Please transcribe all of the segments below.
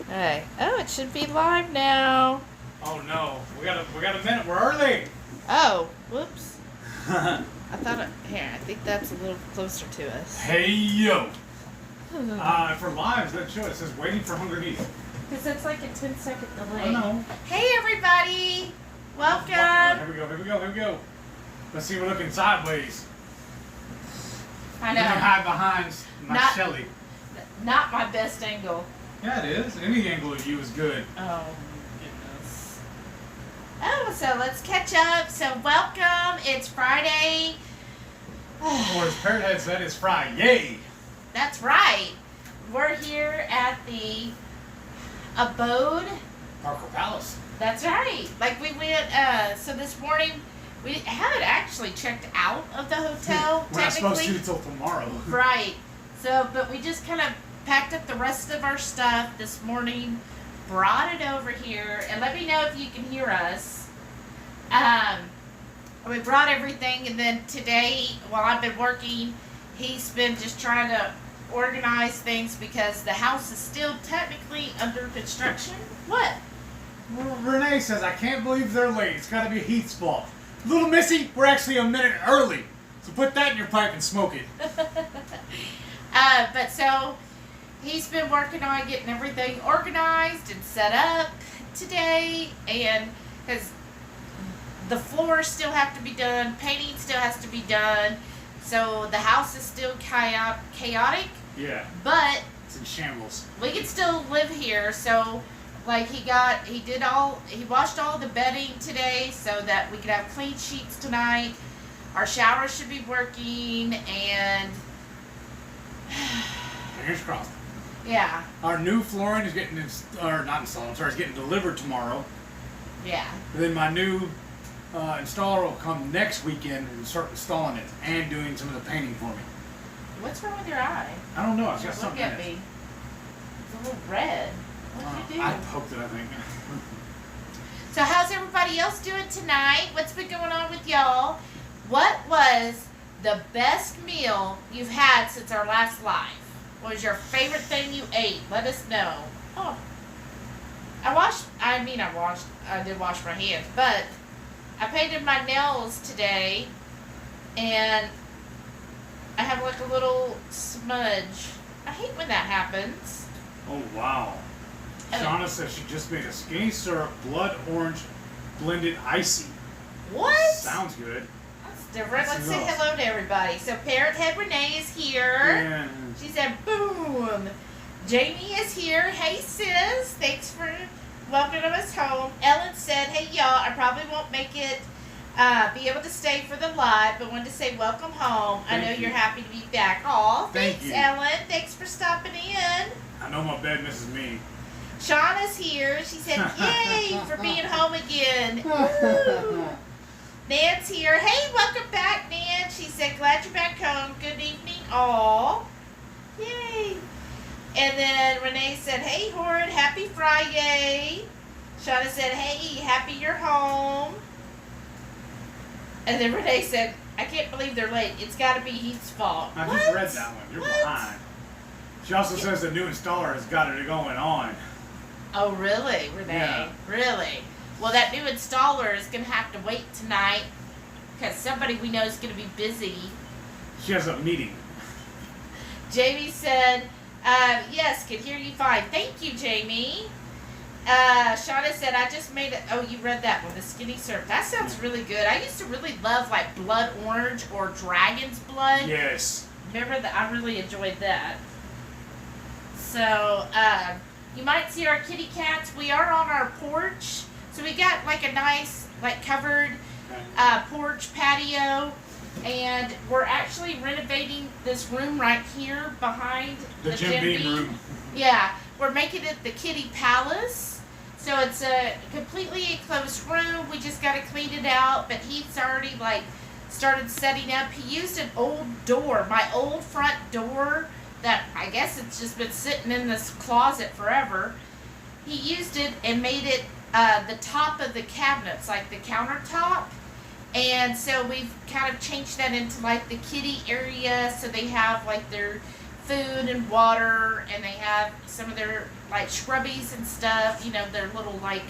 Hey. Oh, it should be live now. Oh no, we got a minute. We're early. Oh, whoops. I thought here, I think that's a little closer to us. Hey yo. For live, that show it says waiting for Hunger Geese. Because it's like a 10-second delay. Oh no. Hey everybody! Welcome! Here we go. Let's see, we're looking sideways. I know. You can hide behind my Shelly. Not my best angle. Yeah, it is. Any angle of you is good. Oh, goodness. Oh, so let's catch up. So welcome. It's Friday. Or as Parrot Head said, it's Friday. That's right. We're here at the abode. Parker Palace. That's right. Like we went, so this morning, we haven't actually checked out of the hotel. We're not supposed to until tomorrow. Right. So, but we just kind of packed up the rest of our stuff this morning, brought it over here, and let me know if you can hear us. We brought everything, and then today, while I've been working, he's been just trying to organize things because the house is still technically under construction. What? Renee says, I can't believe they're late. It's got to be Heath's fault. Little Missy, we're actually a minute early. So put that in your pipe and smoke it. But so he's been working on getting everything organized and set up today, and because the floors still have to be done, painting still has to be done, so the house is still chaotic. Yeah. But it's in shambles. We can still live here, so like he washed all the bedding today so that we could have clean sheets tonight. Our shower should be working, and fingers crossed. Yeah. Our new flooring is getting it's getting delivered tomorrow. Yeah. And then my new installer will come next weekend and start installing it and doing some of the painting for me. What's wrong with your eye? I don't know. It's got Look something at in it. me. It's a little red. What did you do? I poked it, I think. So how's everybody else doing tonight? What's been going on with y'all? What was the best meal you've had since our last live? What was your favorite thing you ate? Let us know. Oh, I did wash my hands, but I painted my nails today, and I have like a little smudge. I hate when that happens. Oh, wow. Shauna says she just made a skinny syrup blood orange blended icy. What? Sounds good. That's different. Let's say hello to everybody. So Parrot Head Renee is here. Yeah. She said, boom. Jamie is here. Hey, sis. Thanks for welcoming us home. Ellen said, hey, y'all, I probably won't make it, be able to stay for the live, but wanted to say welcome home. I know you're happy to be back. Aw, thanks, Ellen. Thanks for stopping in. I know my bed misses me. Shauna's here. She said, yay, for being home again. Woo. Nan's here. Hey, welcome back, Nan. She said, glad you're back home. Good evening, all. Yay. And then Renee said, hey, Horrid, happy Friday. Shauna said, hey, happy you're home. And then Renee said, I can't believe they're late. It's got to be Heath's fault. I just read that one. You're behind. She also says the new installer has got it going on. Oh, really, Renee? Yeah. Really? Well, that new installer is going to have to wait tonight because somebody we know is going to be busy. She has a meeting. Jamie said, yes, can hear you fine. Thank you, Jamie. Shauna said, I just made it. Oh, you read that one, the skinny syrup. That sounds really good. I used to really love like blood orange or dragon's blood. Yes. Remember that? I really enjoyed that. So, you might see our kitty cats. We are on our porch. So we got like a nice, like covered porch patio. And we're actually renovating this room right here behind the Jim Beam room. Yeah. We're making it the kitty palace. So it's a completely enclosed room. We just got to clean it out. But Heath's already like started setting up. He used an old door, my old front door. That I guess it's just been sitting in this closet forever. He used it and made it the top of the cabinets, like the countertop. And so we've kind of changed that into like the kitty area. So they have like their food and water, and they have some of their like scrubbies and stuff. You know, their little like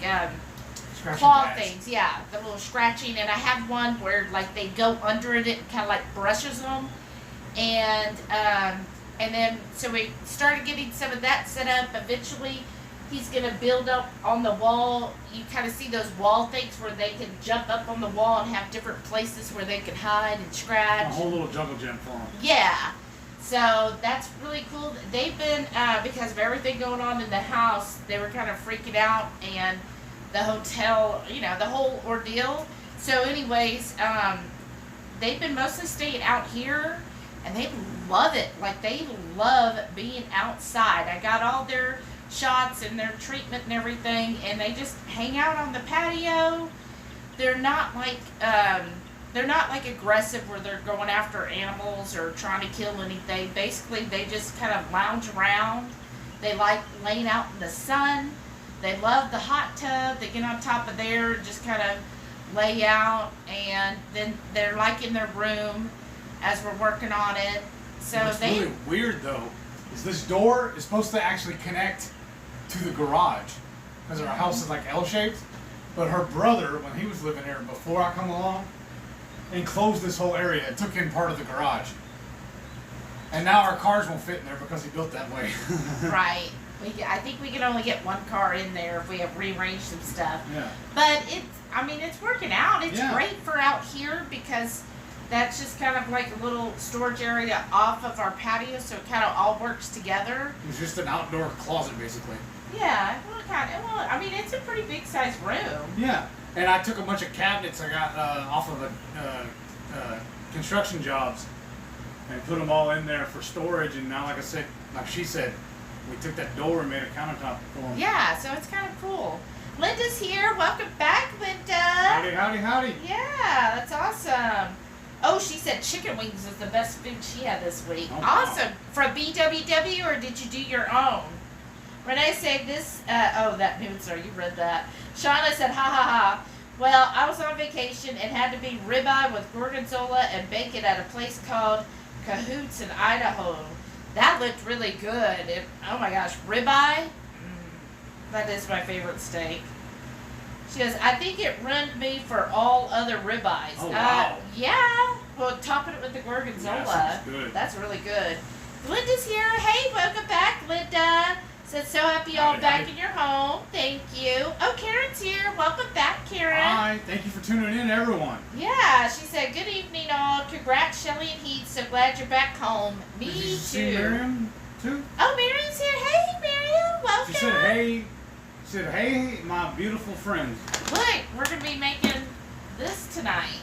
claw things. Yeah, the little scratching. And I have one where like they go under it and kind of like brushes them. And then so we started getting some of that set up. Eventually, he's gonna build up on the wall. You kind of see those wall things where they can jump up on the wall and have different places where they can hide and scratch. A whole little jungle gym for them. Yeah. So that's really cool. They've been, because of everything going on in the house, they were kind of freaking out, and the hotel, you know, the whole ordeal. So anyways, they've been mostly staying out here, and they love it. Like, they love being outside. I got all their shots and their treatment and everything, and they just hang out on the patio. They're not like aggressive where they're going after animals or trying to kill anything. Basically, they just kind of lounge around. They like laying out in the sun. They love the hot tub. They get on top of there and just kind of lay out, and then they're like in their room as we're working on it. So what's really weird though is this door is supposed to actually connect to the garage because our house is like L-shaped. But her brother, when he was living here before I come along, enclosed this whole area and took in part of the garage. And now our cars won't fit in there because he built that way. Right. I think we can only get one car in there if we have rearranged some stuff. Yeah. But it's working out. It's Yeah. great for out here because that's just kind of like a little storage area off of our patio, so it kind of all works together. It's just an outdoor closet, basically. Yeah, I mean, it's a pretty big sized room. Yeah. And I took a bunch of cabinets I got off of construction jobs and put them all in there for storage. And now, like she said, we took that door and made a countertop for them. Yeah, so it's kind of cool. Linda's here. Welcome back, Linda. Howdy, howdy, howdy. Yeah, that's awesome. Oh, she said chicken wings is the best food she had this week. Oh, wow. Awesome. From BWW, or did you do your own? Renee said this, that nude, sir, you read that. Shauna said, ha ha ha. Well, I was on vacation and had to be ribeye with gorgonzola and bacon at a place called Cahoots in Idaho. That looked really good. Oh my gosh, ribeye? That is my favorite steak. She goes, I think it ruined me for all other ribeyes. Oh, wow. Yeah. Well, topping it with the gorgonzola. Yeah, sounds good. That's really good. Linda's here. Hey, welcome back, Linda. Said, so happy y'all back in your home. Thank you. Oh, Karen's here. Welcome back, Karen. Hi. Thank you for tuning in, everyone. Yeah, she said, good evening, all. Congrats, Shelly and Heath. So glad you're back home. Me Did you too. see Miriam, too? Oh, Miriam's here. Hey, Miriam. Welcome. She said, hey, my beautiful friend. Look, we're going to be making this tonight.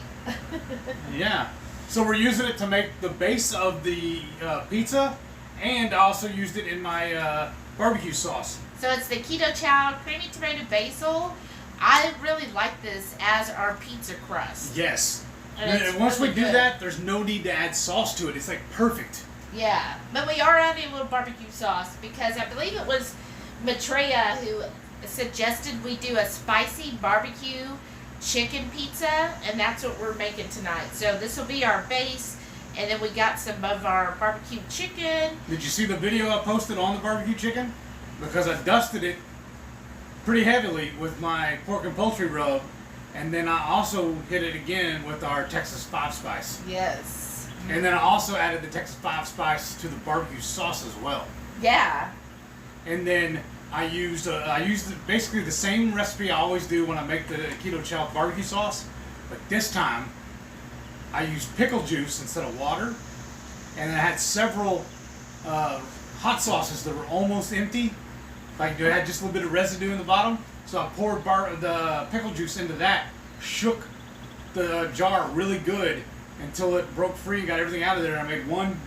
Yeah. So we're using it to make the base of the pizza, and I also used it in my barbecue sauce. So it's the keto chow creamy tomato basil. I really like this as our pizza crust. Yes. And Once really we do good. that, there's no need to add sauce to it. It's like perfect. Yeah, but we are adding a little barbecue sauce because I believe it was Maitreya who suggested we do a spicy barbecue chicken pizza, and that's what we're making tonight. So this will be our base, and then we got some of our barbecue chicken. Did you see the video I posted on the barbecue chicken? Because I dusted it pretty heavily with my pork and poultry rub, and then I also hit it again with our Texas 5 Spice. Yes. And then I also added the Texas 5 Spice to the barbecue sauce as well. Yeah. And then I used basically the same recipe I always do when I make the keto chow barbecue sauce, but this time I used pickle juice instead of water, and then I had several hot sauces that were almost empty, like they had just a little bit of residue in the bottom. So I poured the pickle juice into that, shook the jar really good until it broke free, got everything out of there, and I made one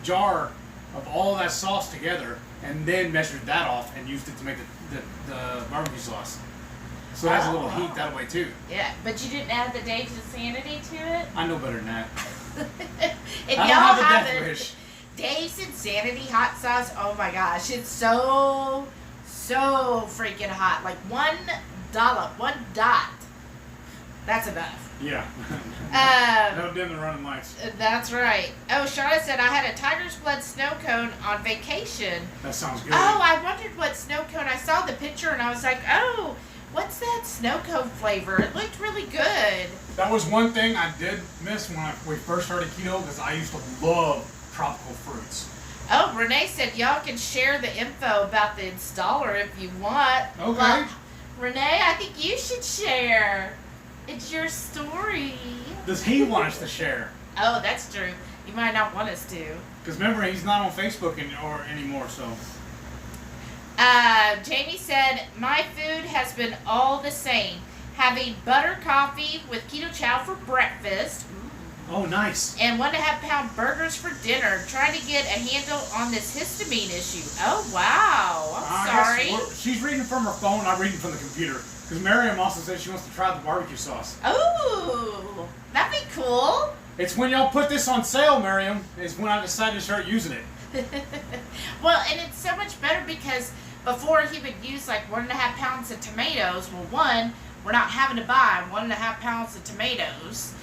jar of all that sauce together, and then measured that off and used it to make the barbecue sauce. So it has a little heat that way too. Yeah, but you didn't add the Dave's Insanity to it? I know better than that. If I y'all don't have a death haven't, wish. Dave's Insanity hot sauce, oh my gosh, it's so freaking hot. Like one dot That's enough. Yeah. No dim the running lights. That's right. Oh, Shauna said, I had a tiger's blood snow cone on vacation. That sounds good. Oh, I wondered what snow cone. I saw the picture and I was like, oh, what's that snow cone flavor? It looked really good. That was one thing I did miss when we first started keto, because I used to love tropical fruits. Oh, Renee said y'all can share the info about the installer if you want. Okay. Well, Renee, I think you should share. It's your story. Does he want us to share? Oh, that's true. You might not want us to. Because remember, he's not on Facebook anymore, so. Jamie said, my food has been all the same. Having butter coffee with keto chow for breakfast. Oh, nice. And 1.5 pound burgers for dinner. Trying to get a handle on this histamine issue. Oh, wow. I'm sorry. She's reading from her phone, I'm reading from the computer. Because Miriam also said she wants to try the barbecue sauce. Oh, that'd be cool. It's when y'all put this on sale, Miriam, is when I decided to start using it. Well, and it's so much better because before he would use like 1.5 pounds of tomatoes. Well, one, we're not having to buy 1.5 pounds of tomatoes.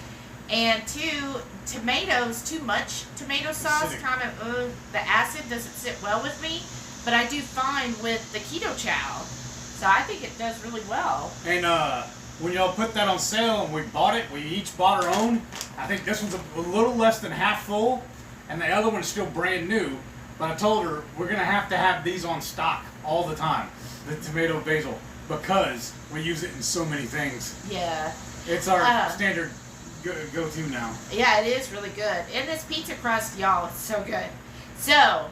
And 2, tomatoes, too much tomato sauce, kind of, the acid doesn't sit well with me. But I do fine with the keto chow. So I think it does really well. And when y'all put that on sale and we bought it, we each bought our own. I think this one's a little less than half full, and the other one's still brand new. But I told her we're going to have these on stock all the time, the tomato basil, because we use it in so many things. Yeah. It's our standard go-to now. Yeah, it is really good. And this pizza crust, y'all, it's so good. So,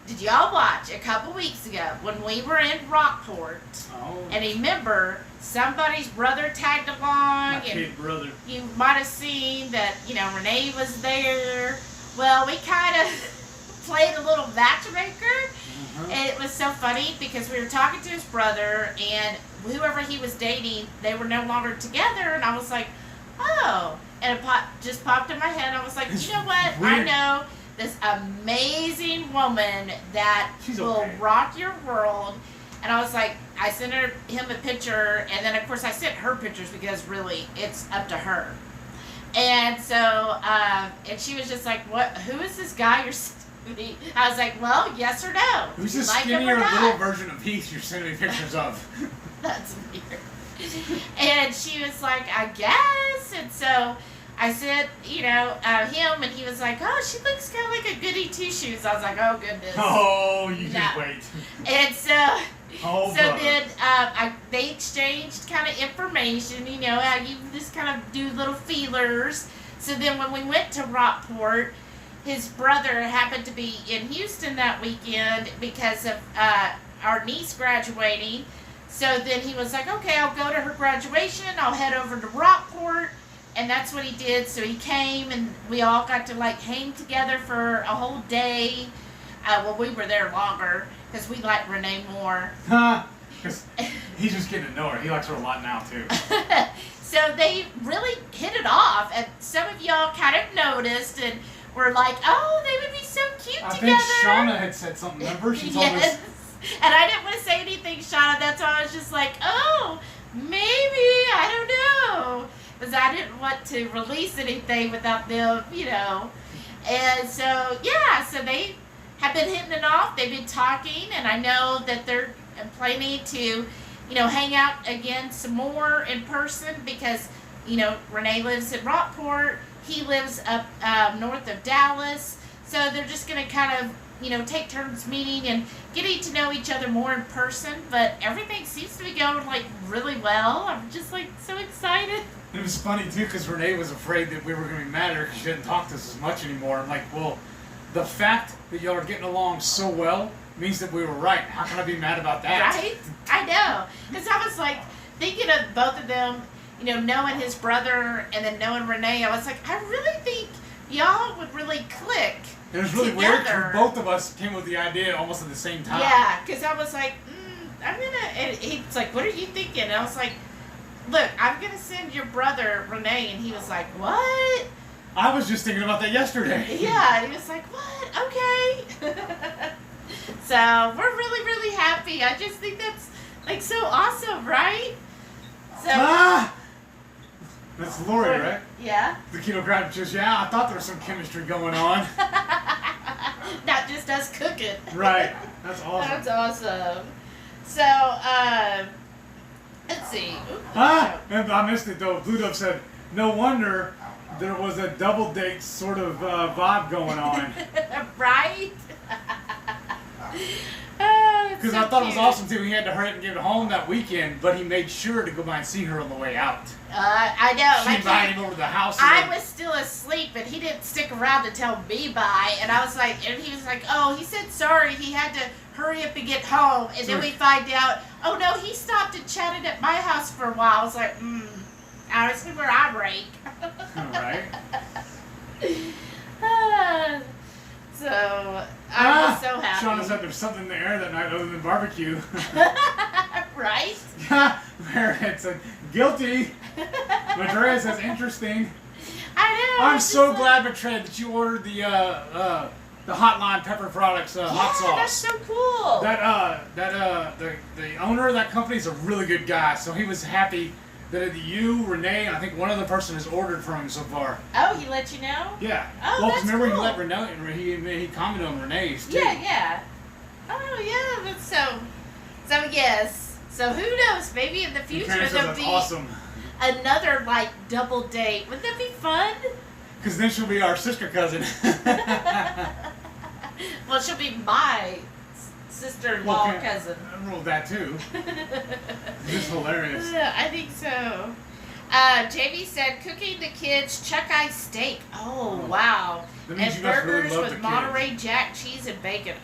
did y'all watch a couple weeks ago when we were in Rockport? Oh. And remember, somebody's brother tagged along. My kid brother. You might have seen that, Renee was there. Well, we kind of played a little matchmaker. And it was so funny because we were talking to his brother, and whoever he was dating, they were no longer together. And I was like, oh. And it just popped in my head. I was like, you know what? I know this amazing woman that will rock your world. And I was like, I sent him a picture, and then of course I sent her pictures because really it's up to her. And so, and she was just like, "What? Who is this guy you're sending me?" I was like, "Well, yes or no." Who's this skinnier little version of Heath you're sending me pictures of? That's weird. And she was like, "I guess." And so I said, him, and he was like, "Oh, she looks kind of like a goody two shoes." I was like, "Oh goodness." Oh, you just wait. And so. Then they exchanged kind of information, how you just kind of do little feelers. So then when we went to Rockport, his brother happened to be in Houston that weekend because of our niece graduating. So then he was like, okay, I'll go to her graduation. I'll head over to Rockport. And that's what he did. So he came and we all got to hang together for a whole day. Well, we were there longer because we like Renee more. Because he's just getting to know her. He likes her a lot now, too. So they really hit it off. And some of y'all kind of noticed and were like, oh, they would be so cute together. I think Shauna had said something. Remember? She told us. And I didn't want to say anything, Shauna. That's why I was just like, oh, maybe. I don't know. Because I didn't want to release anything without them, And so, yeah, so they have been hitting it off. They've been talking, and I know that they're planning to, hang out again some more in person because, Renee lives in Rockport. He lives up north of Dallas. So they're just going to kind of, take turns meeting and getting to know each other more in person. But everything seems to be going, really well. I'm just, so excited. It was funny, too, because Renee was afraid that we were going to be mad at her because she didn't talk to us as much anymore. I'm like, well, the fact that y'all are getting along so well means that we were right. How can I be mad about that? Right? I know. Because I was thinking of both of them, knowing his brother and then knowing Renee. I was like, I really think y'all would really click. It was really weird because both of us came with the idea almost at the same time. Yeah, because I was like, and he's like, what are you thinking? And I was like, look, I'm going to send your brother Renee. And he was like, what? I was just thinking about that yesterday. Yeah, and he was like, what? Okay. So, we're really, really happy. I just think that's, so awesome, right? So, That's Lori, right? Yeah. The keto crowd just, yeah, I thought there was some chemistry going on. Not just us cooking. Right. That's awesome. That's awesome. So, let's see. And I missed it though. Blue Dove said, no wonder there was a double date sort of vibe going on. Right? Because I thought it was awesome too. He had to hurry up and get home that weekend, but he made sure to go by and see her on the way out. I know. She invited him over to the house. I was still asleep, and he didn't stick around to tell me bye. And I was like, and he was like, oh, he said sorry. He had to hurry up and get home. And then we find out, oh no, he stopped and chatted at my house for a while. I was like, honestly, where I break. Right. So I was so happy. Shauna said there's something in the air that night other than barbecue. Right? Meredith said guilty. Madrea says interesting. I know. I'm so glad, Madrea, that you ordered the Hotline Pepper Products hot sauce. That's so cool. The owner of that company is a really good guy, so he was happy that you, Renee, and I think one other person has ordered from him so far. Oh, he let you know? Yeah. Oh, well, that's remember cool. he let Renee, he commented on Renee's too. Yeah. Oh, yeah. That's so yes. So who knows? Maybe in the future there'll be awesome. Another like double date. Wouldn't that be fun? Because then she'll be our sister cousin. Well, she'll be my sister-in-law cousin. I rolled that too. This is hilarious. I think so. Jamie said, cooking the kids chuck-eye steak. Oh, wow. That means And you must really burgers love with the Monterey Jack cheese and bacon.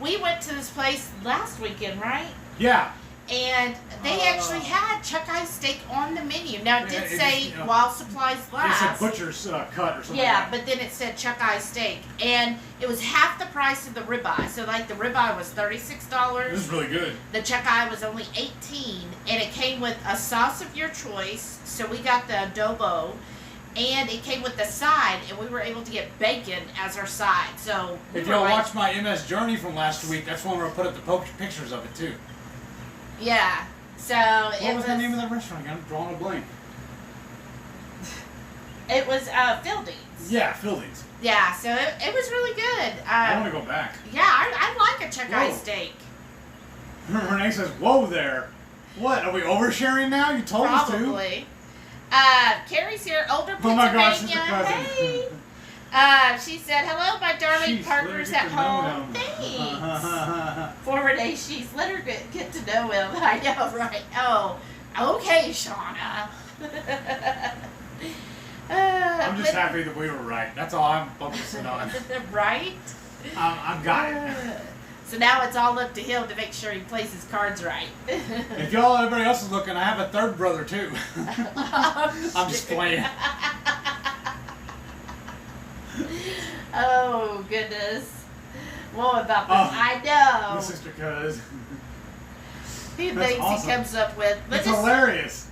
We went to this place last weekend, right? Yeah. And they actually had chuck-eye steak on the menu. Now, it did say while supplies It last. said butcher's cut or something. Yeah, but then it said chuck-eye steak. And it was half the price of the ribeye. So, like, the ribeye was $36. This is really good. The chuck-eye was only $18. And it came with a sauce of your choice. So, we got the adobo. And it came with the side. And we were able to get bacon as our side. So, if y'all watched my MS Journey from last week, that's when we're going to put up the pictures of it, too. Yeah. So what was the name of that restaurant again? I'm drawing a blank. It was Fieldings. Yeah, Fieldings. Yeah, so it was really good. I want to go back. Yeah, I like a chuck-eye steak. Renee says, whoa there. What, are we oversharing now? You told us to. Probably. Carrie's here, older Oh my Pennsylvania. gosh, sister cousin. Hey. She said, hello, my darling partners at home. Thanks. For Renee, she's let her get to know him. I know, right? Oh, okay, Shauna. I'm just happy that we were right. That's all I'm focusing on. Right? I've got it. So now it's all up to him to make sure he plays his cards right. If everybody else is looking, I have a third brother too. I'm just playing. Oh, goodness. What about this? I know. My sister cuz. He thinks awesome. He comes up with. It's hilarious.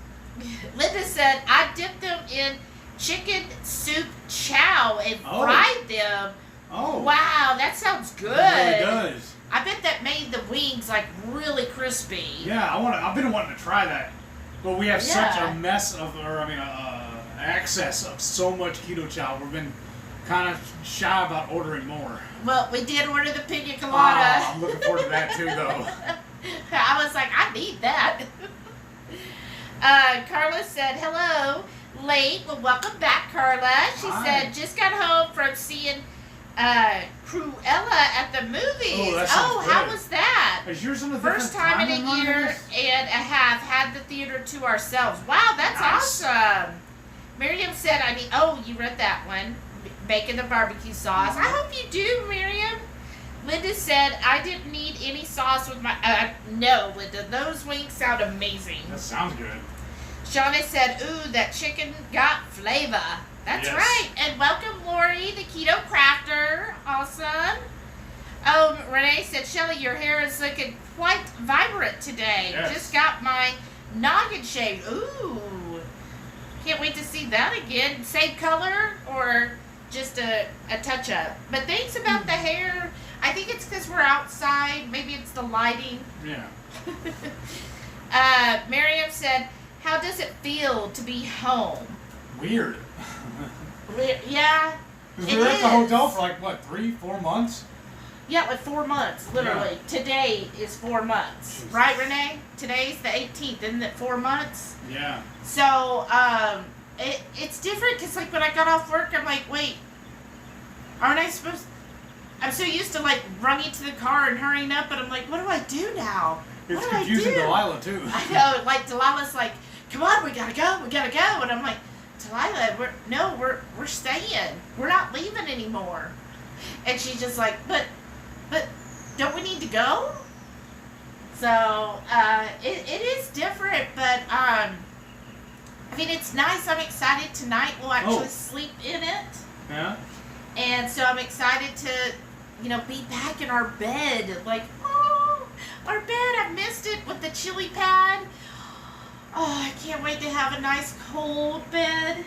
Linda said, I dipped them in chicken soup chow and fried them. Oh. Wow, that sounds good. It really does. I bet that made the wings like really crispy. Yeah, I've been wanting to try that. But we have such a mess of, excess of so much keto chow. We've been kind of shy about ordering more. Well, we did order the pina colada. I'm looking forward to that too, though. I was like, I need that. Carla said, hello, late. Well, welcome back, Carla. She said, just got home from seeing Cruella at the movies. How was that? Is yours on the first time in a year and a half had the theater to ourselves. Wow, that's awesome. Miriam said, you read that one. Making the barbecue sauce. I hope you do, Miriam. Linda said, I didn't need any sauce with my... no, Linda, those wings sound amazing. That sounds good. Shauna said, ooh, that chicken got flavor. That's right. And welcome, Lori, the keto crafter. Awesome. Renee said, Shelly, your hair is looking quite vibrant today. Yes. Just got my noggin shaved. Ooh. Can't wait to see that again. Same color or just a touch-up? But thanks about the hair. I think it's because we're outside. Maybe it's the lighting. Yeah. Miriam said, how does it feel to be home? Weird. Yeah. Because we were at the hotel for like, what, 3-4 months? Yeah, like 4 months, literally. Yeah. Today is 4 months. Jesus. Right, Renee? Today's the 18th, isn't it 4 months? Yeah. So, it's different because, like, when I got off work, I'm like, wait, aren't I supposed to... I'm so used to, like, running to the car and hurrying up, and I'm like, what do I do now? It's confusing Delilah, too. I know, like, Delilah's like, come on, we gotta go. And I'm like, Delilah, we're staying. We're not leaving anymore. And she's just like, but don't we need to go? So, it is different, but, I mean, it's nice. I'm excited tonight. We'll actually sleep in it. Yeah. And so I'm excited to, be back in our bed. Like, oh, our bed. I missed it with the chili pad. Oh, I can't wait to have a nice cold bed.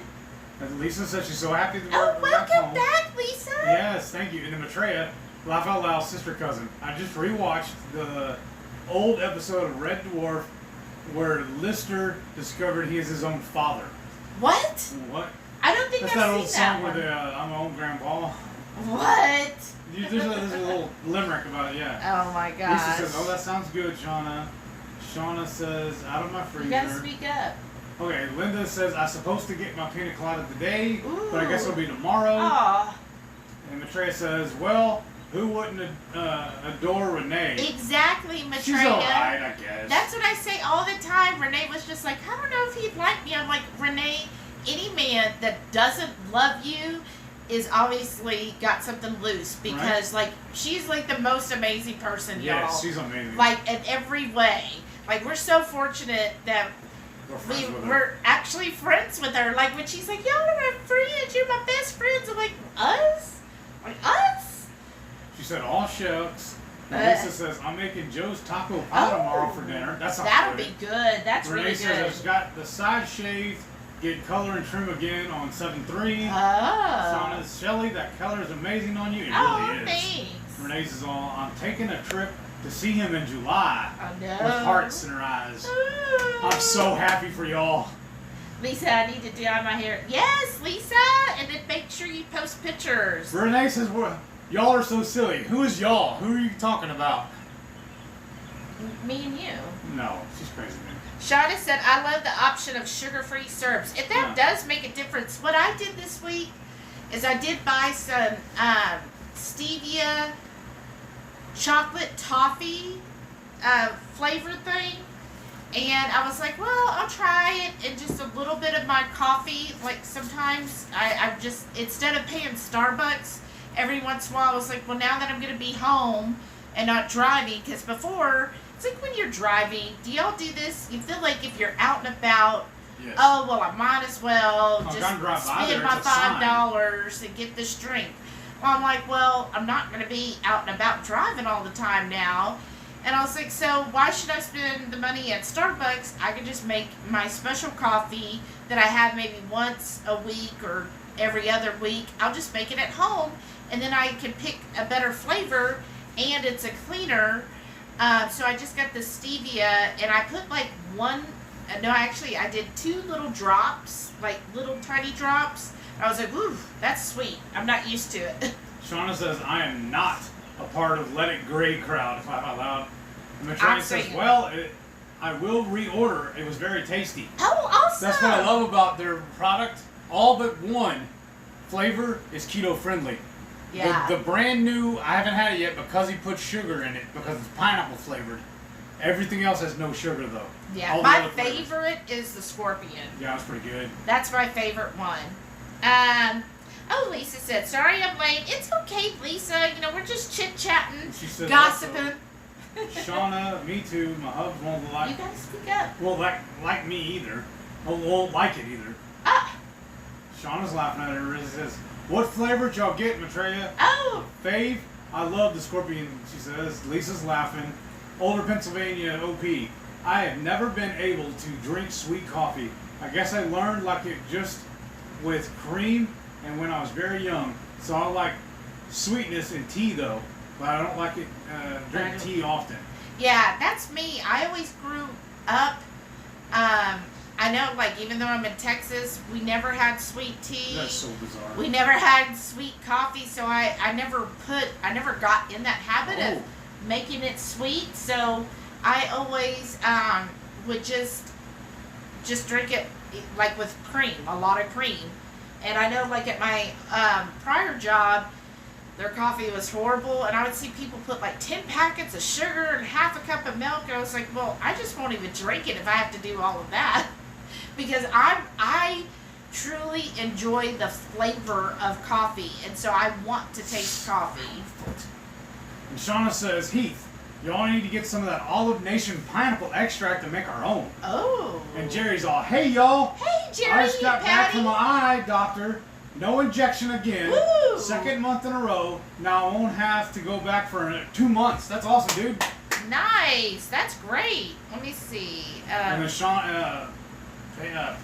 And Lisa said she's so happy to be welcome back, Lisa. Yes, thank you. And then Maitreya, Laugh Out Loud's sister cousin. I just rewatched the old episode of Red Dwarf where Lister discovered he is his own father. What? What? I don't think That's I've that old seen that song one. with I'm my own grandpa. What? There's a little limerick about it, yeah. Oh my gosh. Lisa says, oh, that sounds good, Shauna. Shauna says, out of my freezer. You gotta speak up. Okay, Linda says, I'm supposed to get my pina colada today, but I guess it'll be Ooh. tomorrow. Aw. And Maitreya says, well, who wouldn't adore Renee? Exactly, Maitreya. She's alright, I guess. That's what I say all the time. Renee was just like, I don't know if he'd like me. I'm like, Renee, any man that doesn't love you is obviously got something loose because, like, she's like the most amazing person, y'all. Yes, she's amazing. Like, in every way. Like, we're so fortunate that we're actually friends with her. Like, when she's like, y'all are my friends, you're my best friends. I'm like, us? Like, us? She said, all shucks. Lisa says, I'm making Joe's taco pie tomorrow for dinner. That'll be good. That's Renee really says, good. I've got the side shaved, get color and trim again on 7-3. Oh. Shauna says, Shelly, that color is amazing on you. It really is. Thanks. Renee says, I'm taking a trip to see him in July. Oh, no. With hearts in her eyes. Ooh. I'm so happy for y'all. Lisa, I need to dye my hair. Yes, Lisa! And then make sure you post pictures. Renee says, y'all are so silly. Who is y'all? Who are you talking about? Me and you. No, she's crazy, man. Shauna said, I love the option of sugar-free syrups. If that does make a difference. What I did this week is I did buy some stevia chocolate toffee flavor thing. And I was like, well, I'll try it in just a little bit of my coffee. Like, sometimes I just, instead of paying Starbucks, every once in a while I was like, well, now that I'm going to be home and not driving, because before, it's like when you're driving, do y'all do this? You feel like if you're out and about, Yes. oh, well, I might as well just spend my $5 and get this drink. Well, I'm like, well, I'm not going to be out and about driving all the time now. And I was like, so why should I spend the money at Starbucks? I could just make my special coffee that I have maybe once a week or every other week. I'll just make it at home, and then I can pick a better flavor, and it's a cleaner. So I just got the stevia, and I put like I did 2 little drops, like little tiny drops. I was like, ooh, that's sweet. I'm not used to it. Shauna says, I am not a part of Let It Gray crowd, if I'm out loud. And Maitreya says, well, I will reorder. It was very tasty. Oh, awesome. That's what I love about their product. All but one flavor is keto friendly. Yeah. The brand new, I haven't had it yet because he put sugar in it because it's pineapple flavored. Everything else has no sugar though. Yeah, all my favorite is the scorpion. Yeah, it's pretty good. That's my favorite one. Oh, Lisa said, sorry I'm late. It's okay, Lisa. We're just chit-chatting, gossiping. Shauna, me too. My hubs won't like. You gotta speak up. Won't like me either. Won't like it either. Ah. Shauna's laughing at her. She says, "What flavor did y'all get, Maitreya?" Oh. Fave, I love the scorpion. She says. Lisa's laughing. Older Pennsylvania OP. I have never been able to drink sweet coffee. I guess I learned like it just with cream and when I was very young. So I like sweetness in tea though. But I don't like it, drink tea often. Yeah, that's me. I always grew up, I I know, like, even though I'm in Texas, we never had sweet tea. That's so bizarre. We never had sweet coffee, so I never got in that habit of making it sweet. So I always would just drink it like with cream, a lot of cream. And I know, like, at my prior job, their coffee was horrible, and I would see people put like 10 packets of sugar and half a cup of milk. And I was like, well, I just won't even drink it if I have to do all of that, because I truly enjoy the flavor of coffee, and so I want to taste coffee. And Shauna says, Heath, y'all need to get some of that Olive Nation pineapple extract to make our own. Oh. And Jerry's all, hey y'all. Hey Jerry. I just got back from my eye doctor. No injection again. Woo. Second month in a row. Now I won't have to go back for 2 months. That's awesome, dude. Nice. That's great. Let me see. And then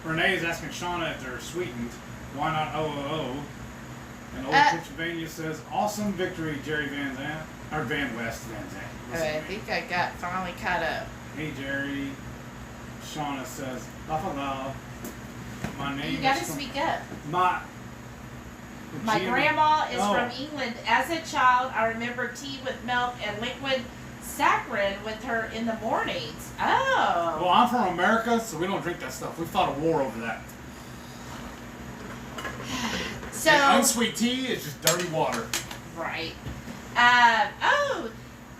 Renee is asking Shauna if they're sweetened. Why not OOO? And Old Pennsylvania says, awesome victory, Jerry Van Zandt. Or Van West Van Zandt. I think I got finally caught up. Hey Jerry. Shauna says, Buffalo. My name You gotta is speak up. My grandma is from England. As a child, I remember tea with milk and liquid saccharin with her in the mornings. Oh. Well, I'm from America, so we don't drink that stuff. We fought a war over that. So and unsweet tea is just dirty water. Right.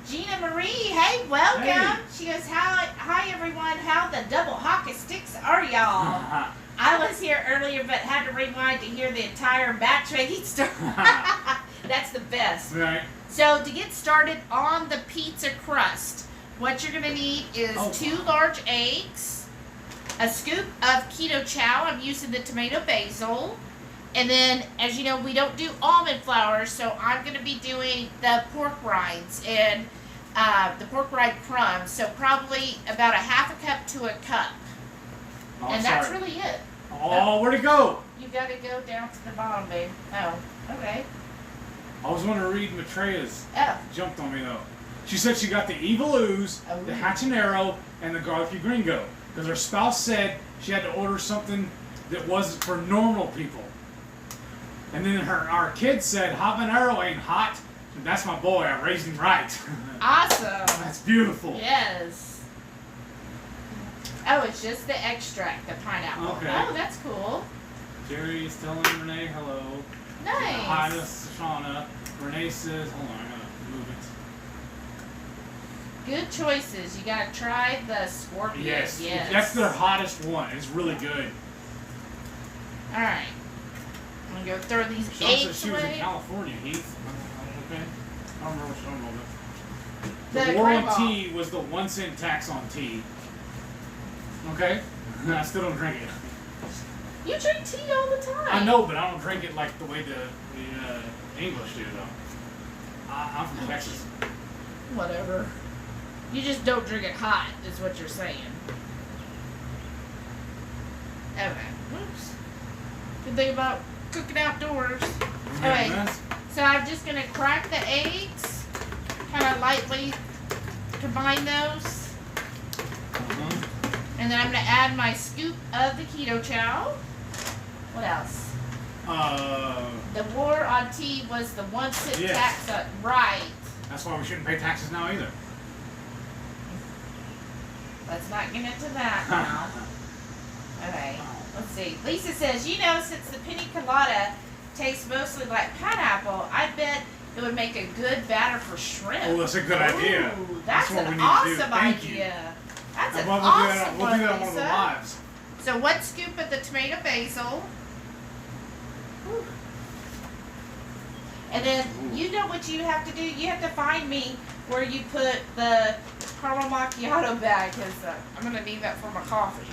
Gina Marie, hey, welcome. Hey. She goes, hi everyone. How the double hockey sticks are y'all? I was here earlier, but had to rewind to hear the entire backtracking story. That's the best. Right. So to get started on the pizza crust, what you're going to need is 2 large eggs, a scoop of keto chow. I'm using the tomato basil. And then, as you know, we don't do almond flour, so I'm going to be doing the pork rinds and the pork rind crumbs. So probably about a half a cup to a cup. Oh, and that's really it. Oh, where'd it go? You got to go down to the bottom, babe. Oh, okay. I was going to read Matreya's. Oh. Jumped on me, though. She said she got the Evil Ooze, the Habanero, and the Garlicky Gringo. Because her spouse said she had to order something that wasn't for normal people. And then our kid said, Habanero ain't hot. And that's my boy. I raised him right. Awesome. That's beautiful. Yes. Oh, it's just the extract, the pineapple. Okay. Oh, that's cool. Jerry is telling Renee hello. Nice. Hi, this is Shauna. Renee says, hold on, I gotta move it. Good choices. You gotta try the scorpion. Yes. That's their hottest one. It's really good. Alright. I'm gonna go throw these Shauna eggs said she was in away. California, Heath. Okay. I don't remember what Shauna was. The war grandma. on tea was the 1 cent tax on tea. Okay? I still don't drink it. You drink tea all the time. I know, but I don't drink it like the way the English do, though. I'm from Texas. Whatever. You just don't drink it hot, is what you're saying. Okay. Oops. Good thing about cooking outdoors. Alright. So I'm just going to crack the eggs. Kind of lightly combine those. And then I'm going to add my scoop of the keto chow. What else? The war on tea was the 1 cent tax on, right. That's why we shouldn't pay taxes now either. Let's not get into that now. Okay, let's see. Lisa says, since the pina colada tastes mostly like pineapple, I bet it would make a good batter for shrimp. Oh, that's a good idea. Ooh, that's what an we need awesome to do. Thank idea. you. That's an We'll awesome do that on one of the lives. So 1 scoop of the tomato basil. Ooh. And then, you know what you have to do? You have to find me where you put the caramel macchiato bag, because I'm going to need that for my coffee.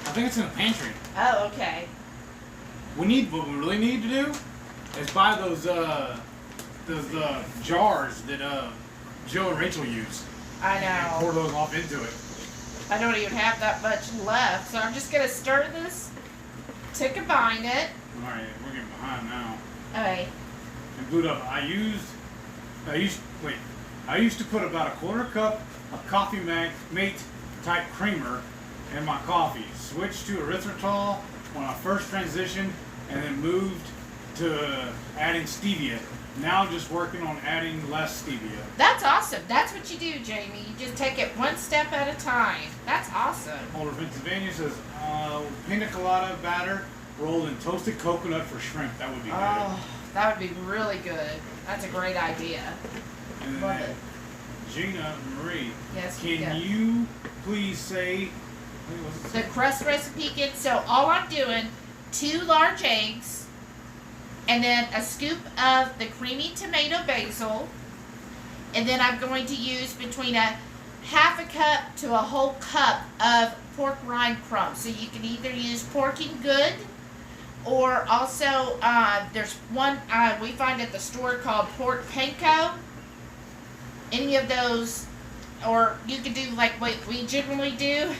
I think it's in the pantry. Oh, okay. What we really need to do is buy those jars that Joe and Rachel use. I know. And pour those off into it. I don't even have that much left, so I'm just going to stir this to combine it. Alright, we're getting behind now. Okay. And boot up. I used to put about a 1/4 cup of coffee mate type creamer and my coffee. Switched to erythritol when I first transitioned, and then moved to adding stevia. Now just working on adding less stevia. That's awesome. That's what you do, Jamie. You just take it one step at a time. That's awesome. Older Pennsylvania says, pina colada batter rolled in toasted coconut for shrimp. That would be good. Oh, that would be really good. That's a great idea. And Love then it. Gina Marie, Yes, can you please say what's it The crust recipe again. So all I'm doing, 2 large eggs, and then a scoop of the creamy tomato basil, and then I'm going to use between a half a cup to a whole cup of pork rind crumbs. So you can either use porking good, or also there's one we find at the store called pork panko. Any of those, or you could do like what we generally do,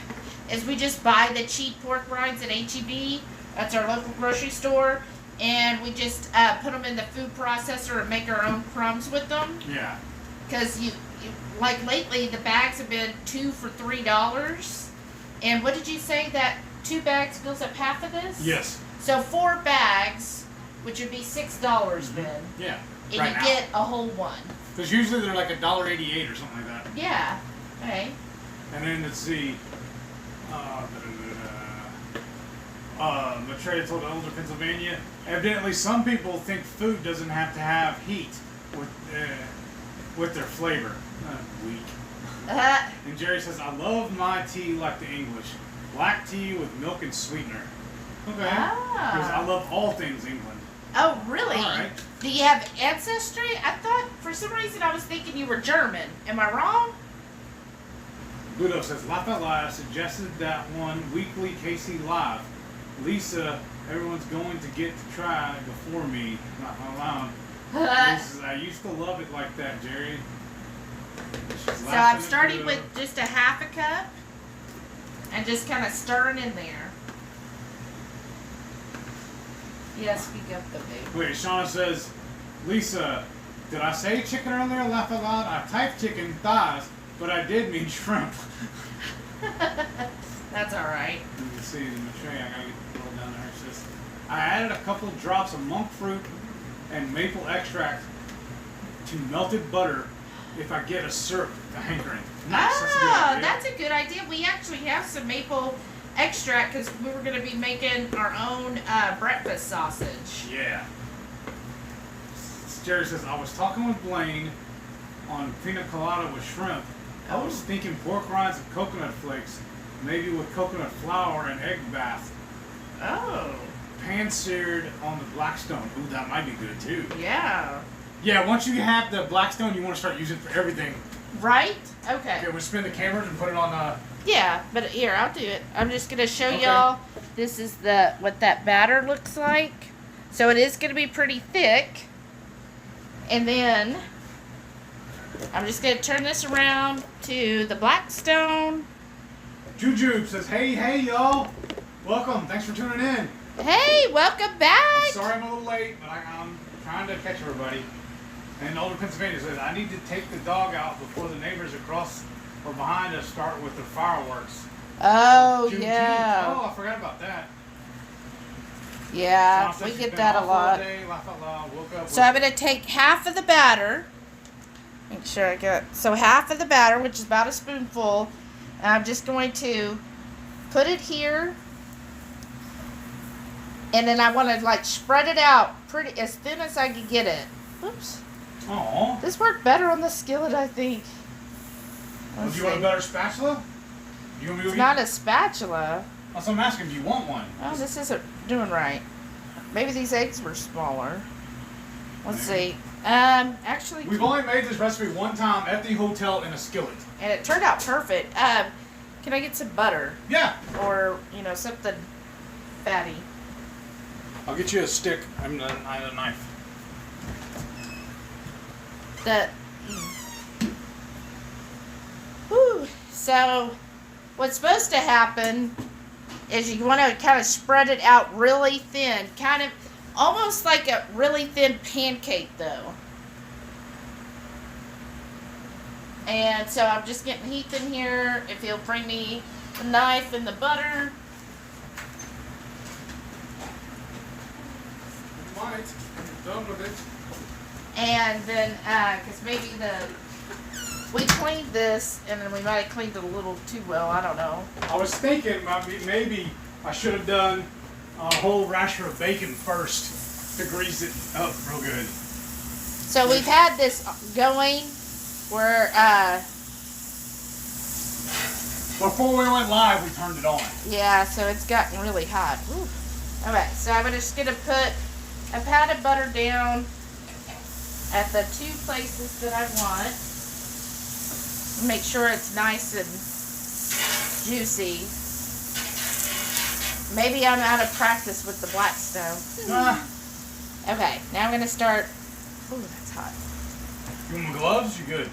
is we just buy the cheap pork rinds at HEB. That's our local grocery store, and we just put them in the food processor and make our own crumbs with them. Yeah. Because you like lately the bags have been 2 for $3, and what did you say that 2 bags fills up half of this? Yes. So 4 bags, which would be $6 then, Yeah. and right you now. get a whole one. Because usually they're like $1.88 or something like that. Yeah. Okay. And then let's see. Maitreya told Elder Pennsylvania. Evidently, some people think food doesn't have to have heat with their flavor. Weak. And Jerry says, I love my tea like the English. Black tea with milk and sweetener. Okay. Because I love all things England. Oh, really? All right. Do you have ancestry? I thought, for some reason, I was thinking you were German. Am I wrong? Ludo says, La Fala suggested that one weekly KC Live. Lisa, everyone's going to get to try before me. Not allowed. I used to love it like that, Jerry. So I'm starting with just a half a cup and just kind of stirring in there. Yeah, speak up the baby. Wait, Shauna says, Lisa, did I say chicken earlier? Laugh out loud. I typed chicken thighs, but I did mean shrimp. That's all right. You can see in the tray. I gotta get the roll down there. It says, I added a couple of drops of monk fruit and maple extract to melted butter if I get a syrup to hankering. Nice. That's a good idea. We actually have some maple extract because we were going to be making our own breakfast sausage. Yeah. Jerry says, I was talking with Blaine on pina colada with shrimp. I was thinking pork rinds and coconut flakes, maybe with coconut flour and egg bath. Oh. Pan-seared on the Blackstone. Ooh, that might be good too. Yeah. Yeah, once you have the Blackstone, you want to start using it for everything. Right? Okay. Okay, we'll spin the cameras and put it on Yeah, but here, I'll do it. I'm just going to show y'all. This is what that batter looks like. So it is going to be pretty thick. And then I'm just going to turn this around to the Blackstone. Jujube says, hey, y'all. Welcome. Thanks for tuning in. Hey, welcome back. I'm sorry I'm a little late, but I'm trying to catch everybody. And Older Pennsylvania says, I need to take the dog out before the neighbors across or behind us start with their fireworks. Oh, June, yeah. Oh, I forgot about that. Yeah, we get that a lot. So I'm going to take half of the batter. Make sure I get... So half of the batter, which is about a spoonful. And I'm just going to put it here. And then I want to, like, spread it out pretty as thin as I can get it. Oops. Aww. This worked better on the skillet, I think. Do you want a better spatula? You want me to It's not a spatula. That's what I'm asking. Do you want one? Oh, this isn't doing right. Maybe these eggs were smaller. Let's see. Actually... We've only made this recipe one time at the hotel in a skillet. And it turned out perfect. Can I get some butter? Yeah. Or, something fatty. I'll get you a stick and a knife. Whew. So, what's supposed to happen is you want to kind of spread it out really thin. Kind of, almost like a really thin pancake, though. And so I'm just getting Heath in here. If he'll bring me the knife in the butter. Might. Done with it. And then, because maybe we cleaned this, and then we might have cleaned it a little too well. I don't know. I was thinking maybe I should have done a whole rasher of bacon first to grease it up real good. So we've had this going where, before we went live, we turned it on. yeah, so it's gotten really hot. Ooh. Okay, so I'm just going to put a pat of butter down at the 2 places that I want. Make sure it's nice and juicy. Maybe I'm out of practice with the Blackstone. Okay, now I'm going to start. Ooh, that's hot. You want my gloves? You good?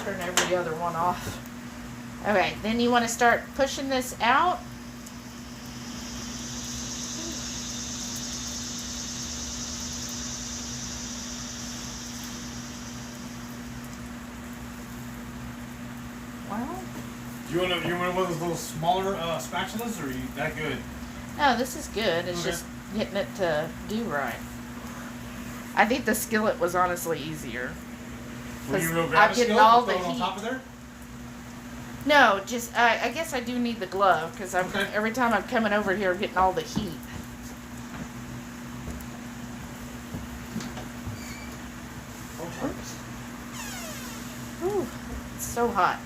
Turn every other one off. Okay, then you want to start pushing this out. Well, You want one of those little smaller spatulas, or are you that good? no, this is good. It's Okay. just getting it to do right. I think the skillet was honestly easier. Will you 'Cause go grab I'm a getting skillet all and the throw it on heat. top of there? No, just I guess I do need the glove because Okay. every time I'm coming over here, getting all the heat. Oops. Ooh, it's so hot.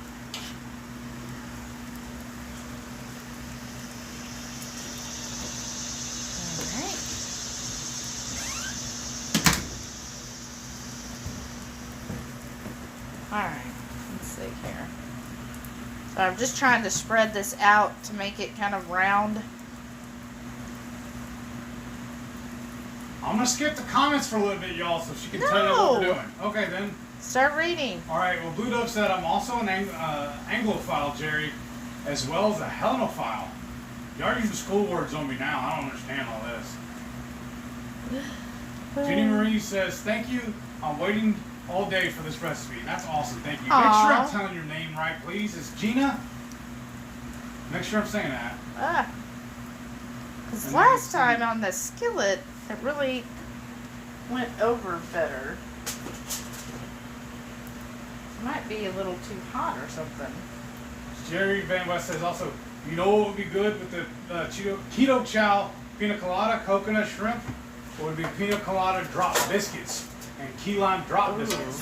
Alright. Alright, let's see here. So I'm just trying to spread this out to make it kind of round. I'm gonna skip the comments for a little bit, y'all, so she can tell you what we're No. doing. Okay, then. Start reading. All right. Well, Blue Dove said I'm also an Anglophile, Jerry, as well as a Hellenophile. Y'all are using school words on me now. I don't understand all this. Jenny Marie says, thank you. I'm waiting all day for this recipe. That's awesome. Thank you. Make sure I'm Aw. telling your name right, please. It's Gina. Make sure I'm saying that. Because And last then- time on the skillet, it really went over better. It might be a little too hot or something. Jerry Van West says also, you know what would be good with the keto chow pina colada, coconut shrimp? It would be pina colada drop biscuits and key lime drop Ooh. biscuits.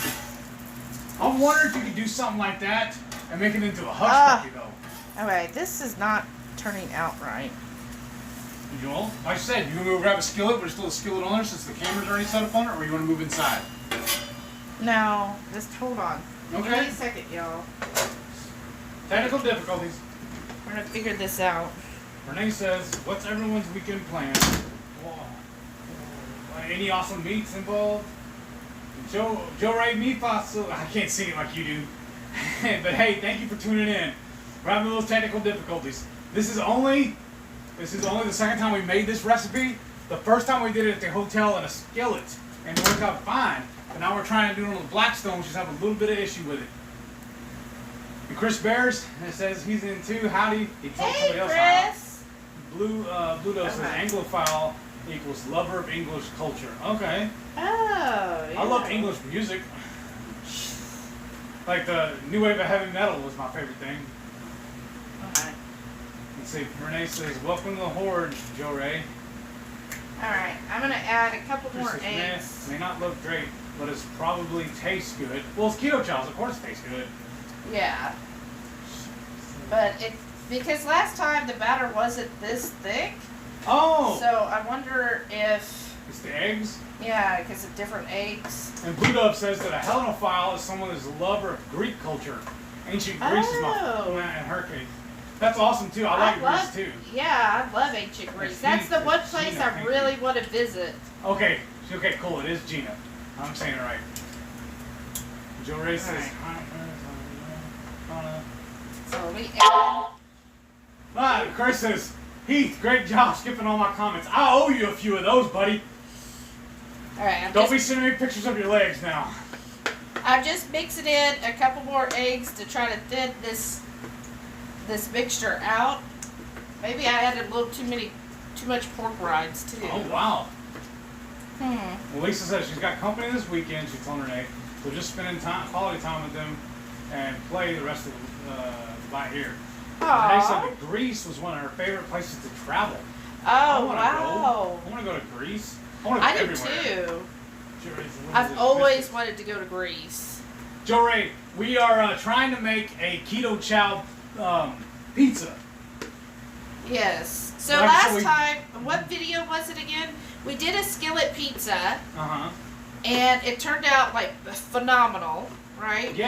I'm wondering if you could do something like that and make it into a hush Ah. puppy though. Okay, this is not turning out right. You know, like I said, you want to go grab a skillet, but there's still a skillet on there since the camera's already set up on it, or you want to move inside? No, just hold on. Give me Okay. a second, y'all. Technical difficulties. We're gonna figure this out. Renee says, what's everyone's weekend plan? Whoa. Any awesome meats involved? Joe Ray meat pasta. I can't sing it like you do. But hey, thank you for tuning in. We're having those technical difficulties. This is only the second time we made this recipe. The first time we did it at the hotel in a skillet, and it worked out fine. But now we're trying to do it on the Blackstone, which just have a little bit of issue with it. And Chris Bears says he's in too. Howdy. He told Hey, somebody else how. Chris. Blue Dove says Okay. Anglophile equals lover of English culture. Okay. Oh, yeah. I love English music. Like the new wave of heavy metal was my favorite thing. Okay. Let's see. Renee says, welcome to the horde, Joe Ray. Alright, I'm gonna add a couple Chris more says, eggs. may not look great, but it probably tastes good. Well, it's keto chows, of course it tastes good. Yeah. But it because last time the batter wasn't this thick, Oh! so I wonder if It's the eggs. yeah, because of different eggs. And Blue Dove says that a Hellenophile is someone who's a lover of Greek culture. Ancient Greece is Oh. in her case. That's awesome too. I like love, Greece too. Yeah, I love ancient Greece. That's the one place Gina, I thank really you. want to visit. Okay, cool. It is Gina. I'm saying it right. Joe Ray says, So we add. Chris says, Heath, great job skipping all my comments. I owe you a few of those, buddy. Alright, Don't be sending me pictures of your legs now. I'm just mixing in a couple more eggs to try to thin this this mixture out. Maybe I added a little too much pork rinds too. Oh wow. Hmm. Well, Lisa says she's got company this weekend. She's telling Renee, so just spending quality time with them, and play the rest of by here. Renee said that Greece was one of her favorite places to travel. Oh wow! I want to go to Greece. I want to go everywhere. I do too. I've always wanted to go to Greece. Joe Ray, we are trying to make a keto chow pizza. Yes. So Well, last time, what video was it again? We did a skillet pizza. Uh huh. And it turned out like phenomenal, right? Yeah.